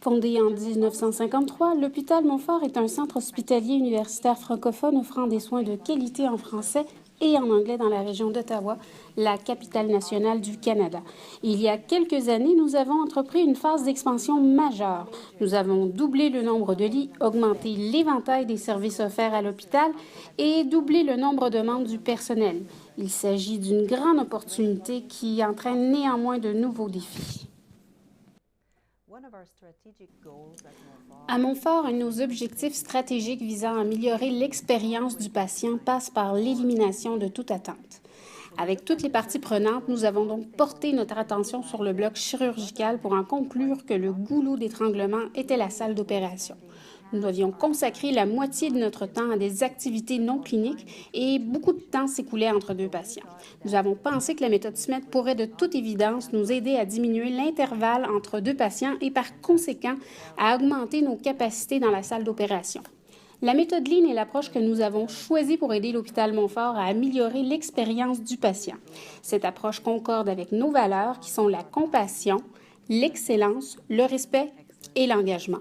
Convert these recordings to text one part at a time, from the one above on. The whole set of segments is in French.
Fondé en 1953, l'hôpital Montfort est un centre hospitalier universitaire francophone offrant des soins de qualité en français et en anglais dans la région d'Ottawa, la capitale nationale du Canada. Il y a quelques années, nous avons entrepris une phase d'expansion majeure. Nous avons doublé le nombre de lits, augmenté l'éventail des services offerts à l'hôpital et doublé le nombre de membres du personnel. Il s'agit d'une grande opportunité qui entraîne néanmoins de nouveaux défis. À Montfort, un de nos objectifs stratégiques visant à améliorer l'expérience du patient passe par l'élimination de toute attente. Avec toutes les parties prenantes, nous avons donc porté notre attention sur le bloc chirurgical pour en conclure que le goulot d'étranglement était la salle d'opération. Nous devions consacrer la moitié de notre temps à des activités non cliniques et beaucoup de temps s'écoulait entre deux patients. Nous avons pensé que la méthode SMED pourrait de toute évidence nous aider à diminuer l'intervalle entre deux patients et par conséquent à augmenter nos capacités dans la salle d'opération. La méthode Lean est l'approche que nous avons choisie pour aider l'hôpital Montfort à améliorer l'expérience du patient. Cette approche concorde avec nos valeurs qui sont la compassion, l'excellence, le respect et l'engagement.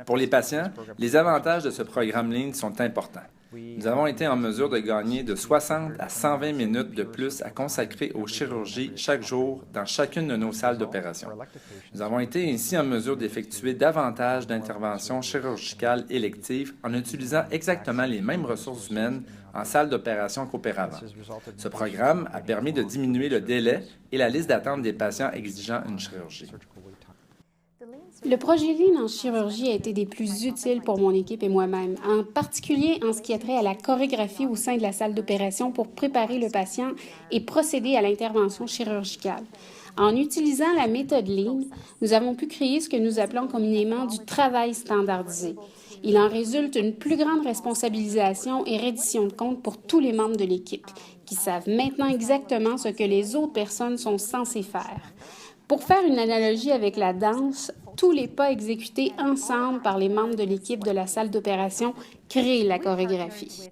Pour les patients, les avantages de ce programme Lean sont importants. Nous avons été en mesure de gagner de 60 à 120 minutes de plus à consacrer aux chirurgies chaque jour dans chacune de nos salles d'opération. Nous avons été ainsi en mesure d'effectuer davantage d'interventions chirurgicales électives en utilisant exactement les mêmes ressources humaines en salle d'opération qu'auparavant. Ce programme a permis de diminuer le délai et la liste d'attente des patients exigeant une chirurgie. Le projet Lean en chirurgie a été des plus utiles pour mon équipe et moi-même, en particulier en ce qui a trait à la chorégraphie au sein de la salle d'opération pour préparer le patient et procéder à l'intervention chirurgicale. En utilisant la méthode Lean, nous avons pu créer ce que nous appelons communément du travail standardisé. Il en résulte une plus grande responsabilisation et reddition de comptes pour tous les membres de l'équipe, qui savent maintenant exactement ce que les autres personnes sont censées faire. Pour faire une analogie avec la danse, tous les pas exécutés ensemble par les membres de l'équipe de la salle d'opération créent la chorégraphie.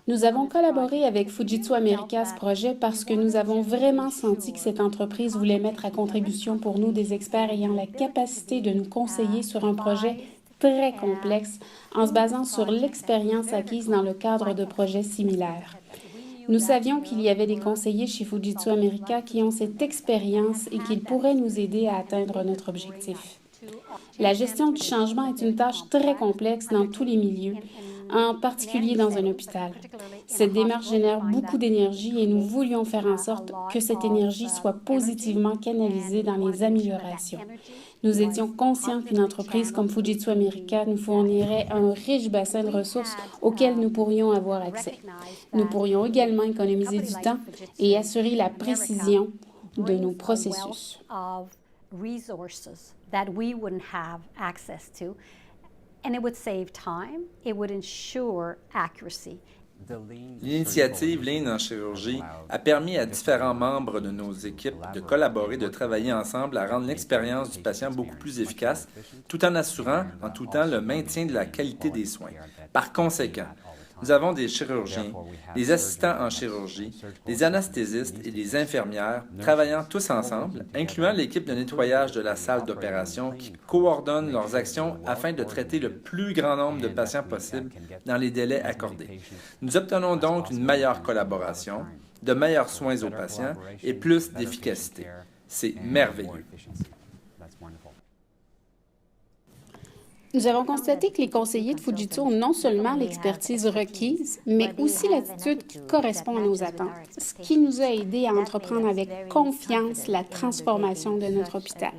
Nous avons collaboré avec Fujitsu America à ce projet parce que nous avons vraiment senti que cette entreprise voulait mettre à contribution pour nous des experts ayant la capacité de nous conseiller sur un projet très complexe en se basant sur l'expérience acquise dans le cadre de projets similaires. Nous savions qu'il y avait des conseillers chez Fujitsu America qui ont cette expérience et qu'ils pourraient nous aider à atteindre notre objectif. La gestion du changement est une tâche très complexe dans tous les milieux, en particulier dans un hôpital. Cette démarche génère beaucoup d'énergie et nous voulions faire en sorte que cette énergie soit positivement canalisée dans les améliorations. Nous étions conscients qu'une entreprise comme Fujitsu America nous fournirait un riche bassin de ressources auxquelles nous pourrions avoir accès. Nous pourrions également économiser du temps et assurer la précision de nos processus. L'initiative Lean en chirurgie a permis à différents membres de nos équipes de collaborer, de travailler ensemble à rendre l'expérience du patient beaucoup plus efficace, tout en assurant en tout temps le maintien de la qualité des soins. Par conséquent, nous avons des chirurgiens, des assistants en chirurgie, des anesthésistes et des infirmières travaillant tous ensemble, incluant l'équipe de nettoyage de la salle d'opération qui coordonne leurs actions afin de traiter le plus grand nombre de patients possible dans les délais accordés. Nous obtenons donc une meilleure collaboration, de meilleurs soins aux patients et plus d'efficacité. C'est merveilleux. Nous avons constaté que les conseillers de Fujitsu ont non seulement l'expertise requise, mais aussi l'attitude qui correspond à nos attentes, ce qui nous a aidés à entreprendre avec confiance la transformation de notre hôpital.